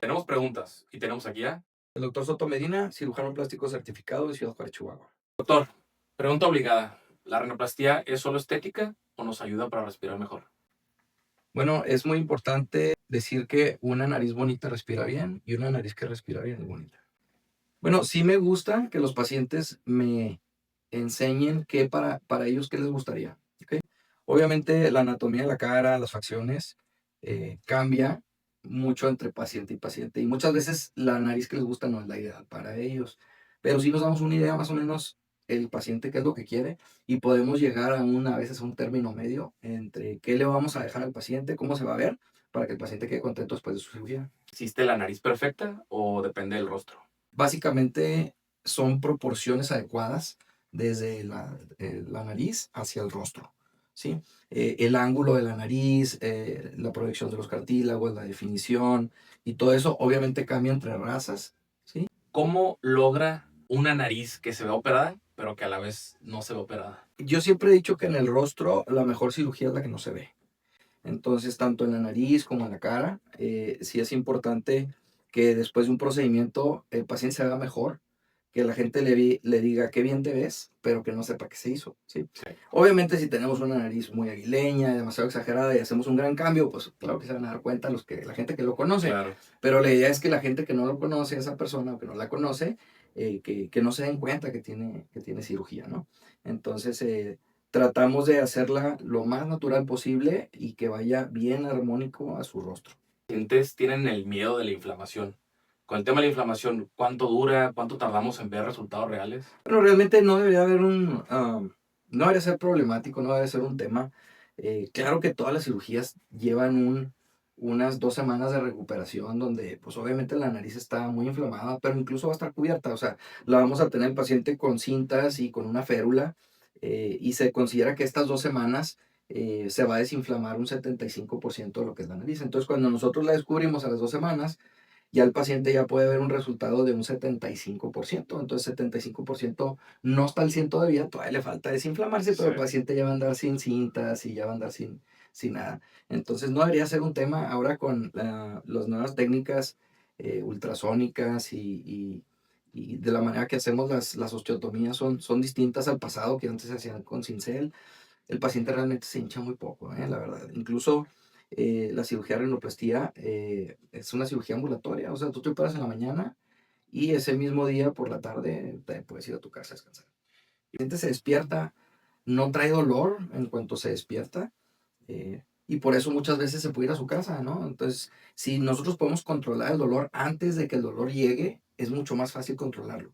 Tenemos preguntas y tenemos aquí a El doctor Soto Medina, cirujano plástico certificado de Ciudad Juárez, Chihuahua. doctor. Pregunta obligada. ¿La rinoplastia es solo estética o nos ayuda para respirar mejor? Bueno, es muy importante decir que una nariz bonita respira bien y una nariz que respira bien es bonita. Bueno, sí me gusta que los pacientes me enseñen qué para ellos qué les gustaría. ¿Ok? Obviamente la anatomía de la cara, las facciones, cambia mucho entre paciente y paciente y muchas veces la nariz que les gusta no es la ideal para ellos, pero sí nos damos una idea más o menos el paciente qué es lo que quiere y podemos llegar a veces a un término medio entre qué le vamos a dejar al paciente, cómo se va a ver, para que el paciente quede contento después de su cirugía. ¿Existe la nariz perfecta o depende del rostro? Básicamente son proporciones adecuadas desde la nariz hacia el rostro, ¿sí? El ángulo de la nariz, la proyección de los cartílagos, la definición y todo eso obviamente cambia entre razas, ¿sí? ¿Cómo logra una nariz que se vea operada, pero que a la vez no se ve operada? Yo siempre he dicho que en el rostro la mejor cirugía es la que no se ve. Entonces, tanto en la nariz como en la cara, sí es importante que después de un procedimiento el paciente se vea mejor, que la gente le diga qué bien te ves, pero que no sepa qué se hizo, ¿sí? Sí, Obviamente, si tenemos una nariz muy aguileña, demasiado exagerada y hacemos un gran cambio, pues claro que se van a dar cuenta la gente que lo conoce, claro. pero la idea es que la gente que no lo conoce, esa persona o que no la conoce, que no se den cuenta que tiene cirugía, ¿no? Entonces, tratamos de hacerla lo más natural posible y que vaya bien armónico a su rostro. Pacientes tienen el miedo de la inflamación. Con el tema de la inflamación, ¿cuánto dura? ¿Cuánto tardamos en ver resultados reales? Bueno, realmente no debería haber no debería ser problemático, no debería ser un tema. Claro que todas las cirugías llevan unas 2 semanas de recuperación donde pues obviamente la nariz está muy inflamada, pero incluso va a estar cubierta, o sea, la vamos a tener el paciente con cintas y con una férula y se considera que estas 2 semanas se va a desinflamar un 75% de lo que es la nariz. Entonces, cuando nosotros la descubrimos a las 2 semanas, ya el paciente ya puede ver un resultado de un 75%. Entonces, 75% no está al 100 todavía, todavía le falta desinflamarse, pero Sí. el paciente ya va a andar sin cintas y ya va a andar sin nada. Entonces, no debería ser un tema ahora con las nuevas técnicas ultrasónicas y de la manera que hacemos las osteotomías son distintas al pasado que antes se hacían con cincel. El paciente realmente se hincha muy poco, la verdad. Incluso la cirugía de rinoplastia es una cirugía ambulatoria, o sea, tú te operas en la mañana y ese mismo día por la tarde te puedes ir a tu casa a descansar. El paciente se despierta, no trae dolor en cuanto se despierta y por eso muchas veces se puede ir a su casa, ¿no? Entonces, si nosotros podemos controlar el dolor antes de que el dolor llegue, es mucho más fácil controlarlo.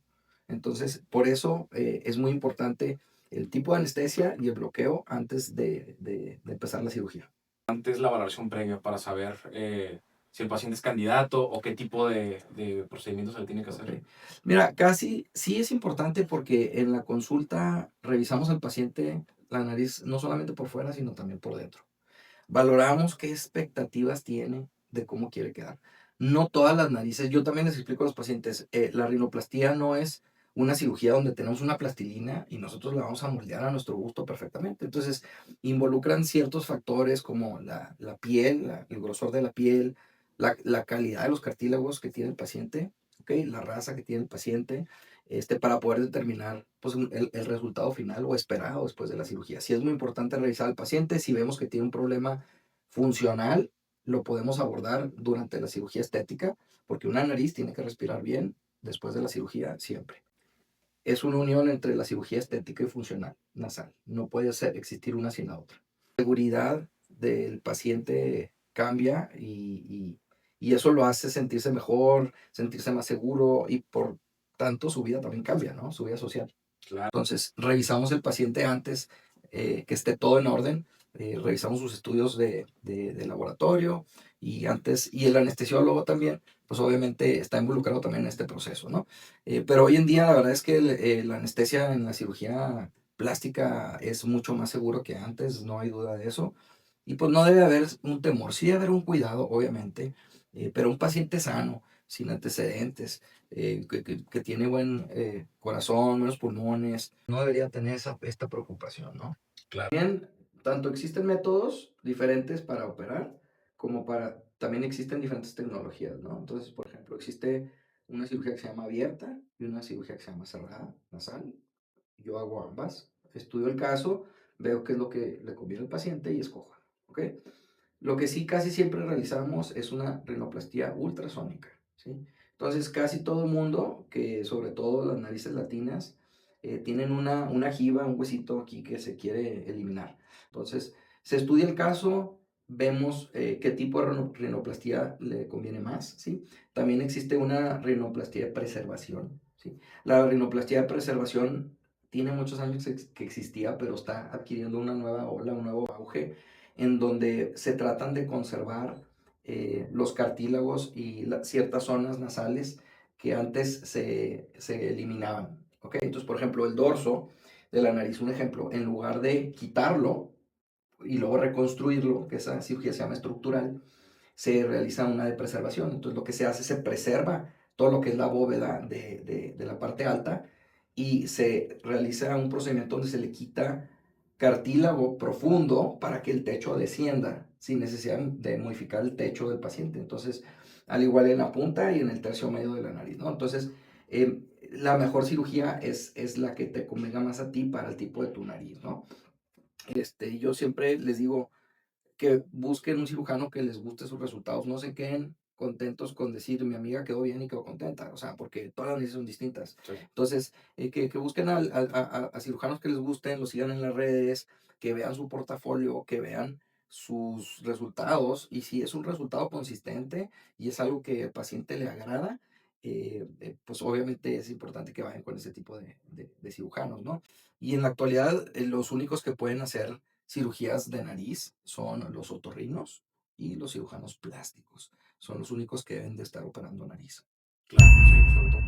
Entonces, por eso es muy importante el tipo de anestesia y el bloqueo antes de empezar la cirugía. Antes la valoración previa para saber si el paciente es candidato o qué tipo de procedimiento se le tiene que Ok. hacer. Mira, casi sí es importante porque en la consulta revisamos al paciente la nariz no solamente por fuera, sino también por dentro. Valoramos qué expectativas tiene de cómo quiere quedar. No todas las narices, yo también les explico a los pacientes, la rinoplastia no es una cirugía donde tenemos una plastilina y nosotros la vamos a moldear a nuestro gusto perfectamente. Entonces, involucran ciertos factores como la piel, el grosor de la piel, la calidad de los cartílagos que tiene el paciente, ¿okay? La raza que tiene el paciente, para poder determinar pues, el resultado final o esperado después de la cirugía. Sí es muy importante revisar al paciente. Si vemos que tiene un problema funcional, lo podemos abordar durante la cirugía estética, porque una nariz tiene que respirar bien después de la cirugía siempre. Es una unión entre la cirugía estética y funcional nasal. No puede existir una sin la otra. La seguridad del paciente cambia y eso lo hace sentirse mejor, sentirse más seguro y por tanto su vida también cambia, ¿no? Su vida social. Claro. Entonces, revisamos el paciente antes, que esté todo en orden, revisamos sus estudios de laboratorio y el anestesiólogo también, pues obviamente está involucrado también en este proceso, ¿no? Pero hoy en día la verdad es que la anestesia en la cirugía plástica es mucho más seguro que antes, no hay duda de eso. Y pues no debe haber un temor, sí debe haber un cuidado, obviamente, pero un paciente sano, sin antecedentes, que tiene buen corazón, buenos pulmones, no debería tener esta preocupación, ¿no? Claro. Bien, tanto existen métodos diferentes para operar como para también existen diferentes tecnologías, ¿no? Entonces, por ejemplo, existe una cirugía que se llama abierta y una cirugía que se llama cerrada, nasal. Yo hago ambas, estudio el caso, veo qué es lo que le conviene al paciente y escojo, ¿ok? Lo que sí casi siempre realizamos es una rinoplastía ultrasónica, ¿sí? Entonces, casi todo el mundo, que sobre todo las narices latinas, tienen una jiba, un huesito aquí que se quiere eliminar. Entonces, se estudia el caso, vemos qué tipo de rinoplastía le conviene más, ¿sí? También existe una rinoplastía de preservación, ¿sí? La rinoplastía de preservación tiene muchos años que existía, pero está adquiriendo una nueva ola, un nuevo auge en donde se tratan de conservar los cartílagos y ciertas zonas nasales que antes se eliminaban. ¿Ok? Entonces, por ejemplo, el dorso de la nariz, un ejemplo, en lugar de quitarlo y luego reconstruirlo, que esa cirugía se llama estructural, se realiza una de preservación. Entonces, lo que se hace, se preserva todo lo que es la bóveda de la parte alta y se realiza un procedimiento donde se le quita cartílago profundo para que el techo descienda sin necesidad de modificar el techo del paciente. Entonces, al igual en la punta y en el tercio medio de la nariz, ¿no? Entonces, la mejor cirugía es la que te convenga más a ti para el tipo de tu nariz, ¿no? Yo siempre les digo, que busquen un cirujano que les guste sus resultados, no se queden contentos con decir mi amiga quedó bien y quedó contenta, o sea, porque todas las narices son distintas. Sí, Entonces, que busquen a cirujanos que les gusten, los sigan en las redes, que vean su portafolio, que vean sus resultados y si es un resultado consistente y es algo que al paciente le agrada, pues obviamente es importante que vayan con ese tipo de cirujanos, ¿no? Y en la actualidad, los únicos que pueden hacer cirugías de nariz son los otorrinos y los cirujanos plásticos. Son los únicos que deben de estar operando nariz. claro, sí, sobre todo